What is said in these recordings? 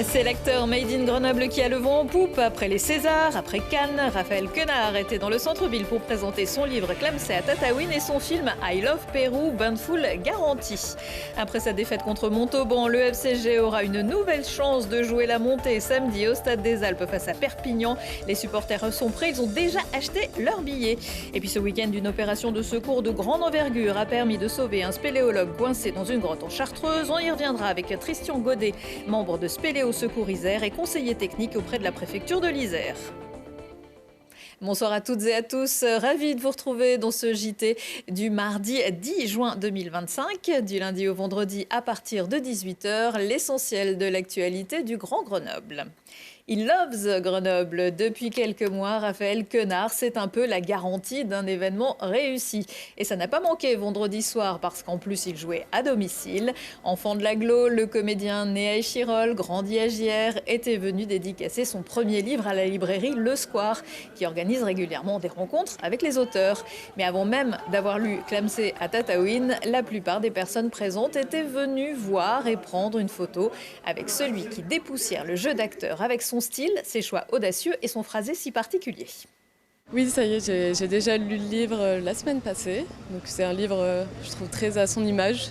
C'est l'acteur Made in Grenoble qui a le vent en poupe. Après les Césars, après Cannes, Raphaël Quenard était dans le centre-ville pour présenter son livre Clamsay à Tataouine et son film I Love Pérou, bain de foule garanti. Après sa défaite contre Montauban, le FCG aura une nouvelle chance de jouer la montée samedi au Stade des Alpes face à Perpignan. Les supporters sont prêts, ils ont déjà acheté leurs billets. Et puis ce week-end, une opération de secours de grande envergure a permis de sauver un spéléologue coincé dans une grotte en Chartreuse. On y reviendra avec Christian Godet, membre de Spéléo Secours Isère et conseiller technique auprès de la préfecture de l'Isère. Bonsoir à toutes et à tous, ravi de vous retrouver dans ce JT du mardi 10 juin 2025, du lundi au vendredi à partir de 18h, l'essentiel de l'actualité du Grand Grenoble. Il loves Grenoble. Depuis quelques mois, Raphaël Quenard, c'est un peu la garantie d'un événement réussi. Et ça n'a pas manqué vendredi soir parce qu'en plus, il jouait à domicile. Enfant de l'agglo, le comédien né à Échirolles, grandi à Gières, était venu dédicacer son premier livre à la librairie Le Square, qui organise régulièrement des rencontres avec les auteurs. Mais avant même d'avoir lu Clamsay à Tataouine, la plupart des personnes présentes étaient venues voir et prendre une photo avec celui qui dépoussière le jeu d'acteur avec son style, ses choix audacieux et son phrasé si particulier. Oui, ça y est, j'ai déjà lu le livre la semaine passée. Donc c'est un livre, je trouve, très à son image.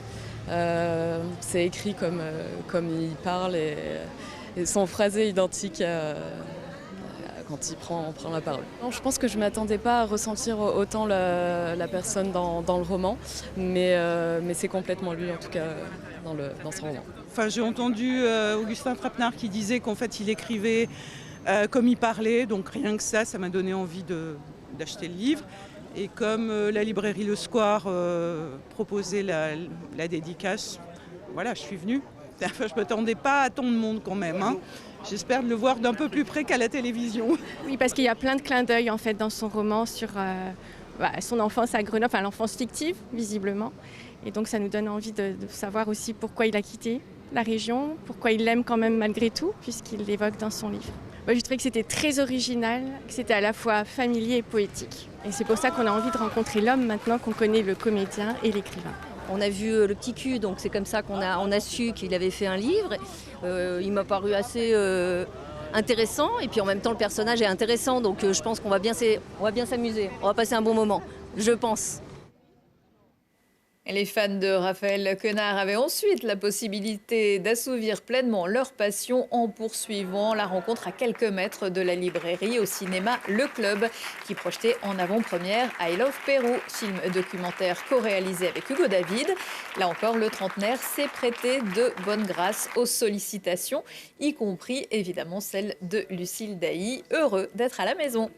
C'est écrit comme il parle et son phrasé identique quand il prend la parole. Non, je pense que je ne m'attendais pas à ressentir autant la personne dans le roman, mais c'est complètement lui, en tout cas, dans son roman. Enfin, j'ai entendu Augustin Trapenard qui disait qu'en fait, il écrivait comme il parlait, donc rien que ça m'a donné envie d'acheter le livre. Et comme la librairie Le Square proposait la dédicace, voilà, je suis venue. Enfin, je ne m'attendais pas à tant de monde quand même, hein. J'espère de le voir d'un peu plus près qu'à la télévision. Oui, parce qu'il y a plein de clins d'œil en fait dans son roman sur son enfance à Grenoble, enfin l'enfance fictive visiblement. Et donc ça nous donne envie de savoir aussi pourquoi il a quitté la région, pourquoi il l'aime quand même malgré tout, puisqu'il l'évoque dans son livre. Moi, j'ai trouvé que c'était très original, que c'était à la fois familier et poétique. Et c'est pour ça qu'on a envie de rencontrer l'homme maintenant qu'on connaît le comédien et l'écrivain. On a vu le petit cul, donc c'est comme ça qu'on a su qu'il avait fait un livre. Il m'a paru assez intéressant, et puis en même temps le personnage est intéressant, donc je pense qu'on va bien s'amuser, on va passer un bon moment, je pense. Les fans de Raphaël Quenard avaient ensuite la possibilité d'assouvir pleinement leur passion en poursuivant la rencontre à quelques mètres de la librairie au cinéma Le Club, qui projetait en avant-première I Love Pérou, film documentaire co-réalisé avec Hugo David. Là encore, le trentenaire s'est prêté de bonne grâce aux sollicitations, y compris évidemment celle de Lucille Dailly, heureux d'être à la maison.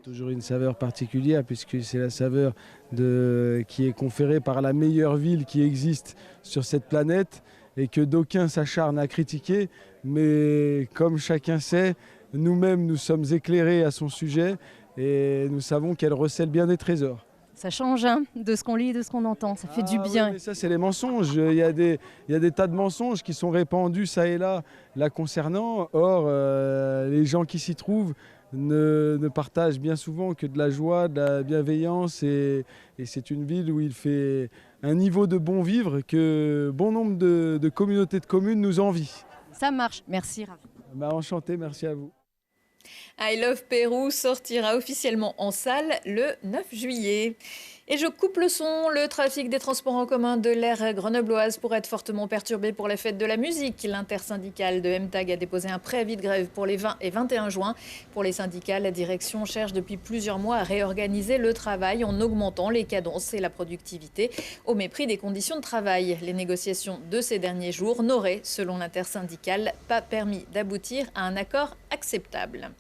Toujours une saveur particulière puisque c'est la saveur qui est conférée par la meilleure ville qui existe sur cette planète et que d'aucuns s'acharnent à critiquer. Mais comme chacun sait, nous-mêmes nous sommes éclairés à son sujet et nous savons qu'elle recèle bien des trésors. Ça change de ce qu'on lit, de ce qu'on entend, ça fait du bien. Oui, mais ça c'est les mensonges, il y a des tas de mensonges qui sont répandus ça et là la concernant. Or les gens qui s'y trouvent ne partagent bien souvent que de la joie, de la bienveillance et c'est une ville où il fait un niveau de bon vivre que bon nombre de communautés de communes nous envient. Ça marche, merci Raph. Enchanté, merci à vous. I Love Pérou sortira officiellement en salle le 9 juillet. Et je coupe le son, le trafic des transports en commun de l'aire grenobloise pourrait être fortement perturbé pour la fête de la musique. L'intersyndicale de MTAG a déposé un préavis de grève pour les 20 et 21 juin. Pour les syndicats, la direction cherche depuis plusieurs mois à réorganiser le travail en augmentant les cadences et la productivité au mépris des conditions de travail. Les négociations de ces derniers jours n'auraient, selon l'intersyndicale, pas permis d'aboutir à un accord acceptable.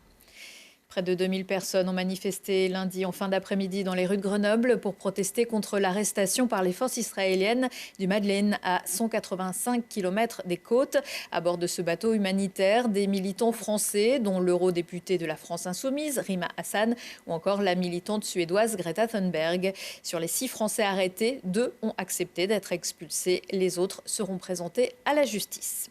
Près de 2000 personnes ont manifesté lundi en fin d'après-midi dans les rues de Grenoble pour protester contre l'arrestation par les forces israéliennes du Madeleine à 185 km des côtes. À bord de ce bateau humanitaire, des militants français, dont l'eurodéputé de la France Insoumise, Rima Hassan, ou encore la militante suédoise Greta Thunberg. Sur les 6 Français arrêtés, 2 ont accepté d'être expulsés. Les autres seront présentés à la justice.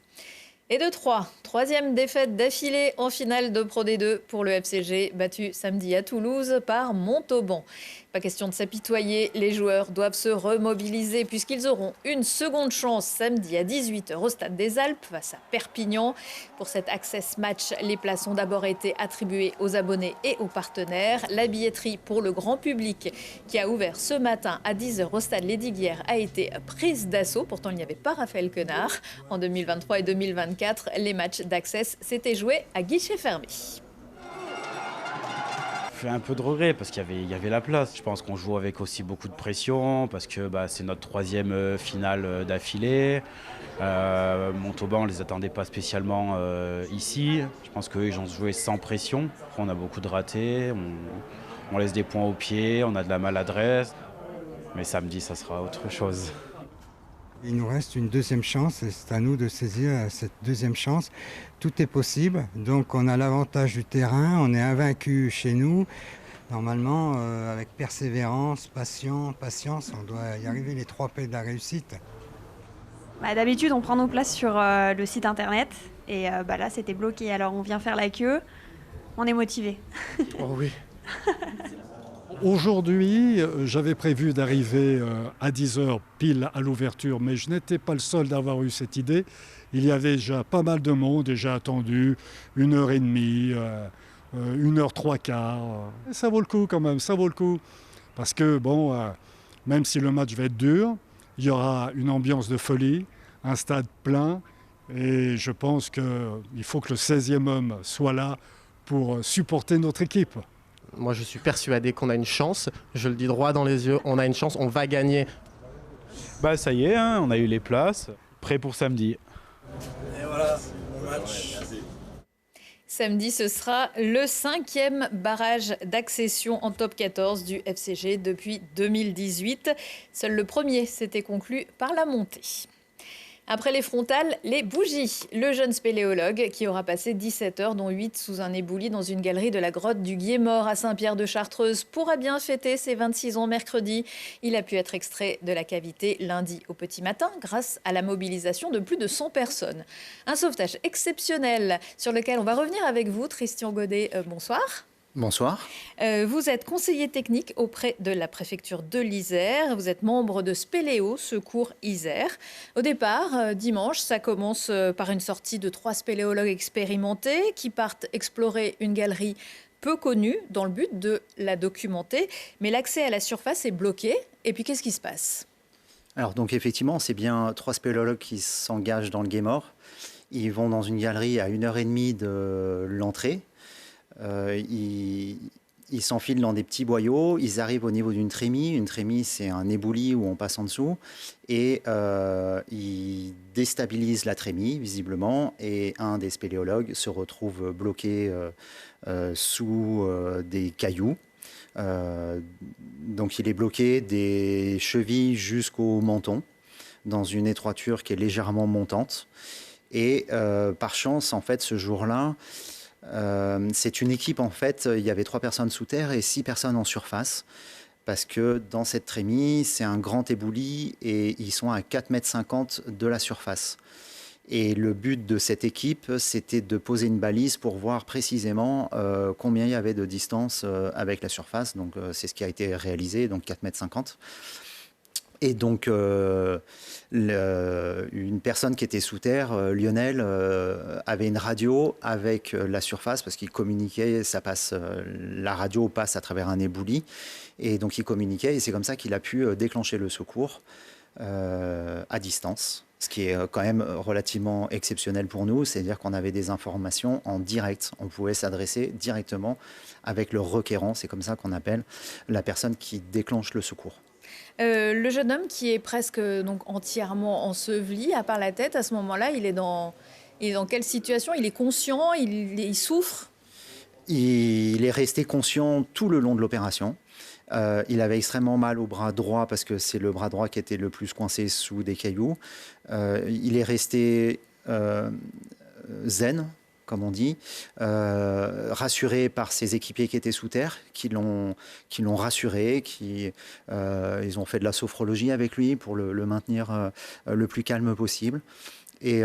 Et de 3, troisième défaite d'affilée en finale de Pro D2 pour le FCG, battu samedi à Toulouse par Montauban. Pas question de s'apitoyer, les joueurs doivent se remobiliser puisqu'ils auront une seconde chance samedi à 18h au Stade des Alpes face à Perpignan. Pour cet Access Match, les places ont d'abord été attribuées aux abonnés et aux partenaires. La billetterie pour le grand public qui a ouvert ce matin à 10h au Stade Lesdiguières a été prise d'assaut. Pourtant, il n'y avait pas Raphaël Quenard. En 2023 et 2024, les matchs d'Access s'étaient joués à guichet fermé. Fait un peu de regret parce qu'il y avait la place. Je pense qu'on joue avec aussi beaucoup de pression parce que c'est notre 3e finale d'affilée. Montauban, on ne les attendait pas spécialement ici. Je pense qu'eux, ils ont joué sans pression. Après, on a beaucoup de ratés, on laisse des points au pied, on a de la maladresse. Mais samedi, ça sera autre chose. Il nous reste une deuxième chance et c'est à nous de saisir cette deuxième chance. Tout est possible, donc on a l'avantage du terrain, on est invaincu chez nous. Normalement, avec persévérance, patience, on doit y arriver, les 3 P de la réussite. D'habitude, on prend nos places sur le site internet et là, c'était bloqué. Alors on vient faire la queue, on est motivé. Oh oui. Aujourd'hui, j'avais prévu d'arriver à 10h pile à l'ouverture, mais je n'étais pas le seul d'avoir eu cette idée. Il y avait déjà pas mal de monde, déjà attendu 1h30, 1h03. Ça vaut le coup quand même, ça vaut le coup. Parce que même si le match va être dur, il y aura une ambiance de folie, un stade plein, et je pense qu'il faut que le 16e homme soit là pour supporter notre équipe. Moi, je suis persuadé qu'on a une chance. Je le dis droit dans les yeux, on a une chance, on va gagner. Ça y est, on a eu les places. Prêt pour samedi. Et voilà, bon match. Samedi, ce sera le 5e barrage d'accession en top 14 du FCG depuis 2018. Seul le premier s'était conclu par la montée. Après les frontales, les bougies. Le jeune spéléologue qui aura passé 17 heures, dont 8 sous un éboulis dans une galerie de la grotte du Gué-Mort à Saint-Pierre-de-Chartreuse, pourra bien fêter ses 26 ans mercredi. Il a pu être extrait de la cavité lundi au petit matin grâce à la mobilisation de plus de 100 personnes. Un sauvetage exceptionnel sur lequel on va revenir avec vous, Christian Godet. Bonsoir. Bonsoir. Vous êtes conseiller technique auprès de la préfecture de l'Isère. Vous êtes membre de Spéléo, Secours Isère. Au départ, dimanche, ça commence par une sortie de 3 spéléologues expérimentés qui partent explorer une galerie peu connue dans le but de la documenter. Mais l'accès à la surface est bloqué. Et puis, qu'est-ce qui se passe ? Alors, donc, effectivement, c'est bien 3 spéléologues qui s'engagent dans le Gué-Mort. Ils vont dans une galerie à 1h30 de l'entrée. Ils s'enfilent dans des petits boyaux, ils arrivent au niveau d'une trémie. Une trémie, c'est un éboulis où on passe en dessous. Et ils déstabilisent la trémie, visiblement. Et un des spéléologues se retrouve bloqué sous des cailloux. Donc il est bloqué des chevilles jusqu'au menton, dans une étroiture qui est légèrement montante. Et par chance, en fait, ce jour-là, c'est une équipe, en fait, il y avait 3 personnes sous terre et 6 personnes en surface. Parce que dans cette trémie, c'est un grand éboulis et ils sont à 4,50 m de la surface. Et le but de cette équipe, c'était de poser une balise pour voir précisément combien il y avait de distance avec la surface. Donc c'est ce qui a été réalisé, donc 4,50 m. Et donc, une personne qui était sous terre, Lionel, avait une radio avec la surface parce qu'il communiquait, la radio passe à travers un éboulis. Et donc, il communiquait et c'est comme ça qu'il a pu déclencher le secours à distance. Ce qui est quand même relativement exceptionnel pour nous, c'est-à-dire qu'on avait des informations en direct. On pouvait s'adresser directement avec le requérant, c'est comme ça qu'on appelle la personne qui déclenche le secours. Le jeune homme qui est presque donc entièrement enseveli, à part la tête, à ce moment-là, il est dans quelle situation ? Il est conscient ? Il souffre ? Il est resté conscient tout le long de l'opération. Il avait extrêmement mal au bras droit parce que c'est le bras droit qui était le plus coincé sous des cailloux. Il est resté zen, comme on dit, rassuré par ses équipiers qui étaient sous terre, qui l'ont rassuré, ils ont fait de la sophrologie avec lui pour le maintenir le plus calme possible. Et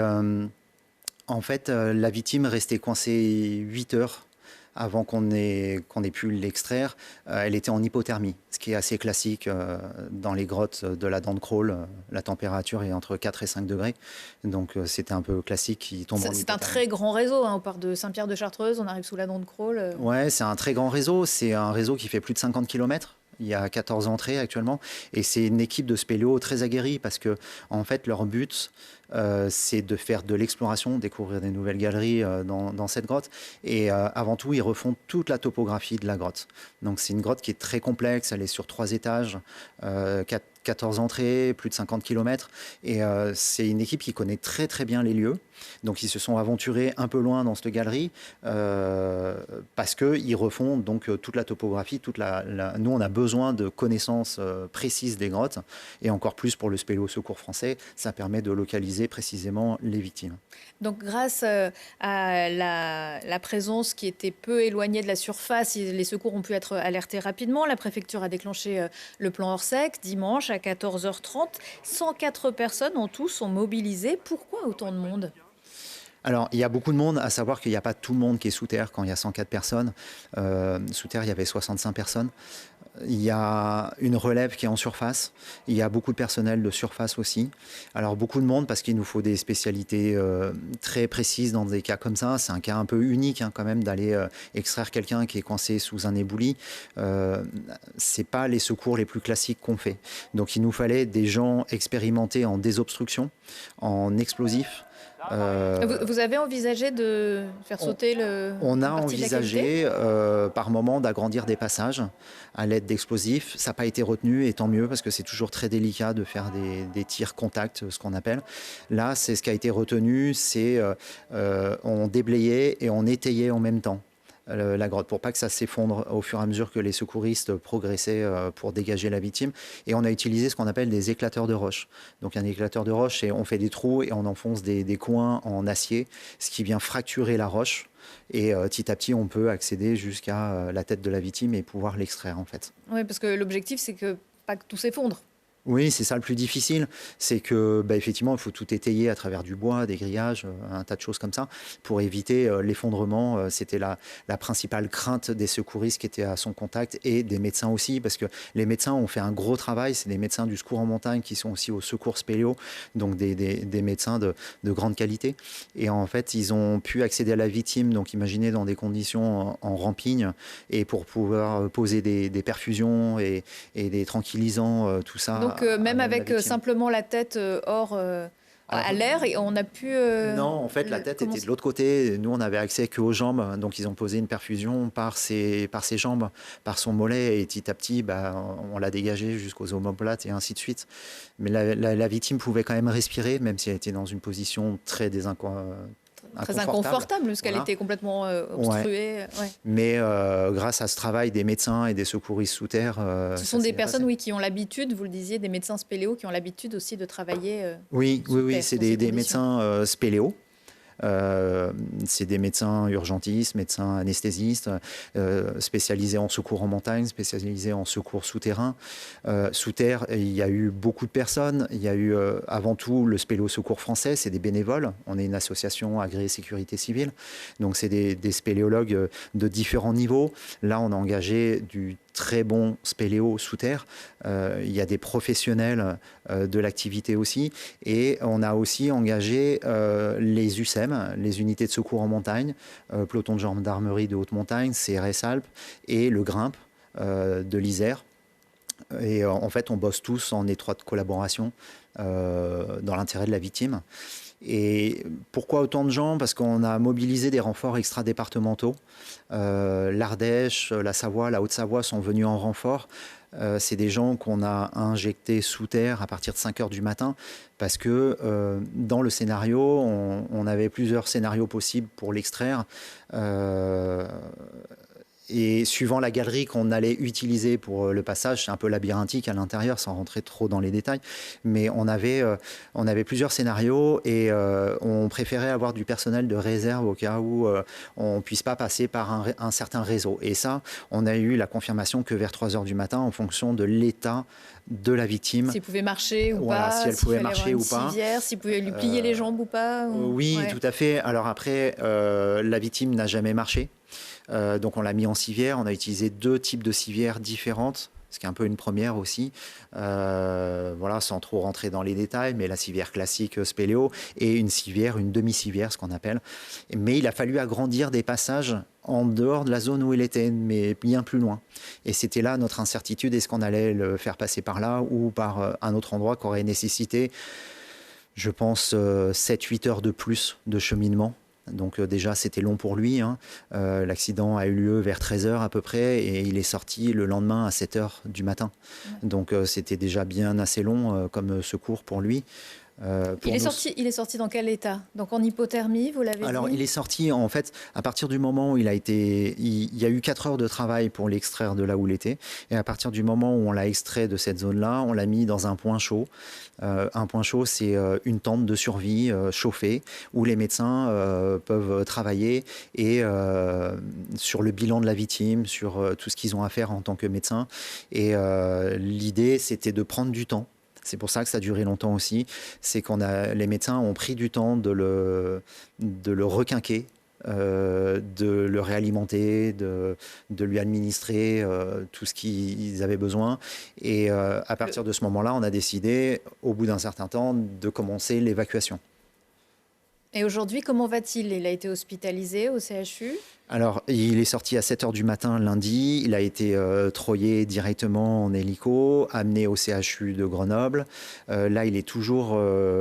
En fait, la victime restait coincée 8 heures avant qu'on ait pu l'extraire. Elle était en hypothermie, ce qui est assez classique dans les grottes de la dent de Crolles. La température est entre 4 et 5 degrés. Donc c'était un peu classique qu'il tombe en hypothermie. C'est un très grand réseau. On part de Saint-Pierre de Chartreuse, on arrive sous la dent de Crolles. Ouais, c'est un très grand réseau. C'est un réseau qui fait plus de 50 km. Il y a 14 entrées actuellement. Et c'est une équipe de spéléos très aguerrie parce que, en fait, leur but, c'est de faire de l'exploration, découvrir des nouvelles galeries dans cette grotte. Et avant tout, ils refont toute la topographie de la grotte. Donc c'est une grotte qui est très complexe. Elle est sur 3 étages, 14 entrées, plus de 50 km. Et c'est une équipe qui connaît très très bien les lieux. Donc ils se sont aventurés un peu loin dans cette galerie parce qu'ils refont donc toute la topographie. Nous, on a besoin de connaissances précises des grottes. Et encore plus pour le Spéléo Secours français, ça permet de localiser précisément les victimes. Donc grâce à la présence qui était peu éloignée de la surface, les secours ont pu être alertés rapidement. La préfecture a déclenché le plan Orsec dimanche à 14h30. 104 personnes en tout sont mobilisées. Pourquoi autant de monde ? Alors, il y a beaucoup de monde, à savoir qu'il n'y a pas tout le monde qui est sous terre quand il y a 104 personnes. Sous terre, il y avait 65 personnes. Il y a une relève qui est en surface. Il y a beaucoup de personnel de surface aussi. Alors, beaucoup de monde parce qu'il nous faut des spécialités très précises dans des cas comme ça. C'est un cas un peu unique quand même d'aller extraire quelqu'un qui est coincé sous un éboulis. C'est pas les secours les plus classiques qu'on fait. Donc, il nous fallait des gens expérimentés en désobstruction, en explosifs. Vous avez envisagé de faire sauter On a envisagé par moment d'agrandir des passages à l'aide d'explosifs. Ça n'a pas été retenu et tant mieux parce que c'est toujours très délicat de faire des tirs contact, ce qu'on appelle. Là, c'est ce qui a été retenu, c'est on déblayait et on étayait en même temps la grotte pour pas que ça s'effondre au fur et à mesure que les secouristes progressaient pour dégager la victime. Et on a utilisé ce qu'on appelle des éclateurs de roche. Donc un éclateur de roche, on fait des trous et on enfonce des coins en acier, ce qui vient fracturer la roche. Et petit à petit, on peut accéder jusqu'à la tête de la victime et pouvoir l'extraire en fait. Oui, parce que l'objectif, c'est pas que tout s'effondre. Oui, c'est ça le plus difficile, c'est que effectivement, il faut tout étayer à travers du bois, des grillages, un tas de choses comme ça, pour éviter l'effondrement. C'était la principale crainte des secouristes qui étaient à son contact et des médecins aussi, parce que les médecins ont fait un gros travail. C'est des médecins du secours en montagne qui sont aussi au secours spéléo, donc des médecins de grande qualité. Et en fait, ils ont pu accéder à la victime, donc imaginez dans des conditions en rampigne, et pour pouvoir poser des perfusions et des tranquillisants, tout ça. Donc même avec simplement la tête hors à l'air, et on a pu... non, en fait, la tête était de l'autre côté. Nous, on n'avait accès qu'aux jambes. Donc, ils ont posé une perfusion par ses jambes, par son mollet. Et petit à petit, on l'a dégagé jusqu'aux omoplates et ainsi de suite. Mais la victime pouvait quand même respirer, même si elle était dans une position très très inconfortable, parce qu'elle était complètement obstruée. Ouais. Mais grâce à ce travail des médecins et des secouristes sous terre... ce sont des personnes qui ont l'habitude, vous le disiez, des médecins spéléos qui ont l'habitude aussi de travailler oui, c'est des médecins spéléos. C'est des médecins urgentistes, médecins anesthésistes, spécialisés en secours en montagne, spécialisés en secours souterrain. Sous terre, il y a eu beaucoup de personnes. Il y a eu avant tout le Spéléo Secours français, c'est des bénévoles. On est une association agréée sécurité civile. Donc c'est des spéléologues de différents niveaux. Là, on a engagé du très bon spéléo sous terre. Il y a des professionnels de l'activité aussi. Et on a aussi engagé les USEM, les unités de secours en montagne, peloton de gendarmerie de haute montagne, CRS Alpes et le Grimpe de l'Isère. Et en fait, on bosse tous en étroite collaboration dans l'intérêt de la victime. Et pourquoi autant de gens? Parce qu'on a mobilisé des renforts extra-départementaux. L'Ardèche, la Savoie, la Haute-Savoie sont venus en renfort. C'est des gens qu'on a injectés sous terre à partir de 5 h du matin parce que dans le scénario, on avait plusieurs scénarios possibles pour l'extraire. Et suivant la galerie qu'on allait utiliser pour le passage, c'est un peu labyrinthique à l'intérieur, sans rentrer trop dans les détails, mais on avait plusieurs scénarios et on préférait avoir du personnel de réserve au cas où on ne puisse pas passer par un certain réseau. Et ça, on a eu la confirmation que vers 3 heures du matin, en fonction de l'état de la victime. S'il pouvait marcher ou voilà, pas, si elle pouvait marcher ou pas. S'il pouvait lui plier les jambes ou pas. Oui, tout à fait. Alors après, la victime n'a jamais marché. Donc on l'a mis en civière. On a utilisé 2 types de civières différentes, ce qui est un peu une première aussi. Voilà, sans trop rentrer dans les détails, mais la civière classique spéléo et une civière, une demi-civière, ce qu'on appelle. Mais il a fallu agrandir des passages en dehors de la zone où il était, mais bien plus loin. Et c'était là notre incertitude, est-ce qu'on allait le faire passer par là ou par un autre endroit qui aurait nécessité, je pense, 7-8 heures de plus de cheminement. Donc déjà, c'était long pour lui. L'accident a eu lieu vers 13h à peu près et il est sorti le lendemain à 7h du matin. Donc c'était déjà bien assez long comme secours pour lui. Il est sorti dans quel état? Donc en hypothermie, vous l'avez dit? Alors il est sorti en fait à partir du moment où il y a eu 4 heures de travail pour l'extraire de là où il était, et à partir du moment où on l'a extrait de cette zone-là, on l'a mis dans un point chaud. Un point chaud, c'est une tente de survie chauffée où les médecins peuvent travailler et sur le bilan de la victime, sur tout ce qu'ils ont à faire en tant que médecins. Et l'idée, c'était de prendre du temps. C'est pour ça que ça a duré longtemps aussi. C'est les médecins ont pris du temps de le requinquer, de le réalimenter, de lui administrer tout ce qu'ils avaient besoin. Et à partir de ce moment-là, on a décidé, au bout d'un certain temps, de commencer l'évacuation. Et aujourd'hui, comment va-t-il? Il a été hospitalisé au CHU? Alors, il est sorti à 7h du matin lundi. Il a été troyé directement en hélico, amené au CHU de Grenoble. Là, il est toujours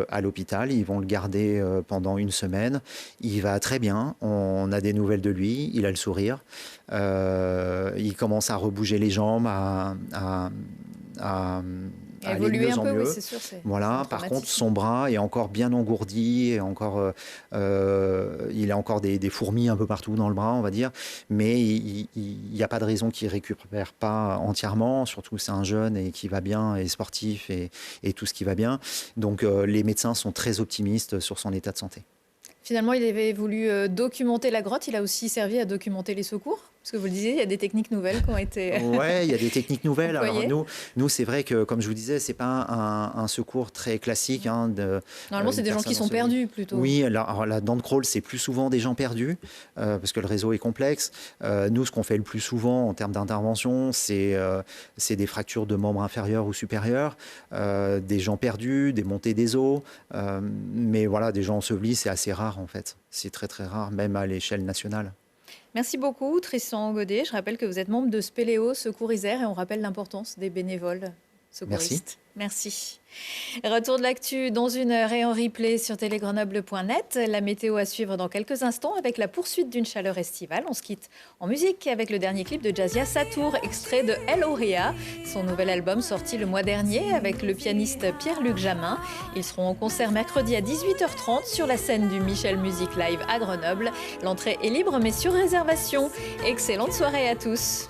à l'hôpital. Ils vont le garder pendant 1 semaine. Il va très bien. On a des nouvelles de lui. Il a le sourire. Il commence à rebouger les jambes, à évoluer un peu, mieux. Oui, c'est sûr. Voilà. Par contre, son bras est encore bien engourdi, et encore, il a encore des fourmis un peu partout dans le bras, on va dire. Mais il n'y a pas de raison qu'il ne récupère pas entièrement. Surtout, c'est un jeune et qui va bien, et sportif, et tout ce qui va bien. Donc, les médecins sont très optimistes sur son état de santé. Finalement, il avait voulu documenter la grotte. Il a aussi servi à documenter les secours. Parce que vous le disiez, il y a des techniques nouvelles qui ont été. Ouais, il y a des techniques nouvelles. Alors nous, c'est vrai que, comme je vous disais, c'est pas un secours très classique. Normalement, c'est des gens qui sont perdus plutôt. Oui, alors la dent de crawl, c'est plus souvent des gens perdus parce que le réseau est complexe. Nous, ce qu'on fait le plus souvent en termes d'intervention, c'est des fractures de membres inférieurs ou supérieurs, des gens perdus, des montées des os. Mais voilà, des gens ensevelis, c'est assez rare en fait. C'est très très rare, même à l'échelle nationale. Merci beaucoup, Tristan Godet. Je rappelle que vous êtes membre de Spéléo Secours Isère et on rappelle l'importance des bénévoles secouristes. Merci. Retour de l'actu dans 1 heure et en replay sur télégrenoble.net. La météo à suivre dans quelques instants avec la poursuite d'une chaleur estivale. On se quitte en musique avec le dernier clip de Jazia Satour, extrait de El Aurea, son nouvel album sorti le mois dernier avec le pianiste Pierre-Luc Jamin. Ils seront en concert mercredi à 18h30 sur la scène du Michel Music Live à Grenoble. L'entrée est libre mais sur réservation. Excellente soirée à tous.